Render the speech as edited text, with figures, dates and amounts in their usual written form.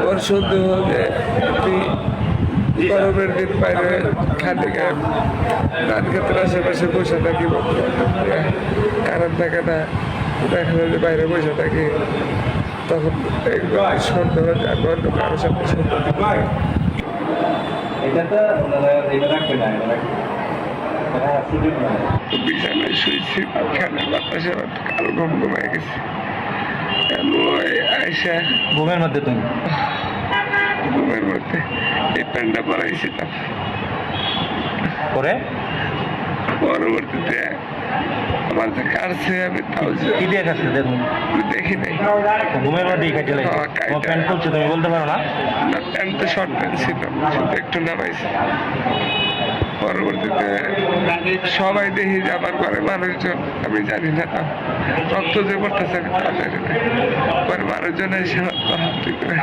ওর সন্দেহ যে তুই গরমের দিন বাইরে খালি গায়ে ধান ক্ষেতের আশেপাশে বসে থাকি, কারণ থাকে না, দেখা যায় যে বাইরে বসে থাকি, তখন এগুলো সন্দেহ আমি অন্য কারোর সাথে সন্দেহ বিছানায় শুয়েছি, ফ্যানের বাতাসে কালো ঘুম ঘুমায় গেছি। আইসা ঘুমের মধ্যে তুমি ঘুমের মধ্যে এই প্যান্টটা পরাইছিলাম, পরে পরবর্তীতে আমার যে কাটছে আমি তাও কি দিয়ে খাচ্ছে দেখুন, দেখি নাই। ঘুমের মধ্যেই খাইতে লাগে। তোমার প্যান্ট খুলছে তুমি বলতে পারো না? না, প্যান্ট তো শর্ট প্যান্ট ছিল, শুধু একটু নামাইছে। পরবর্তীতে সবাই দেখি যে আমার ঘরে মানুষজন, আমি জানি না রক্ত যে পড়তেছে আমি তা জানি না, পরে মানুষজন এসে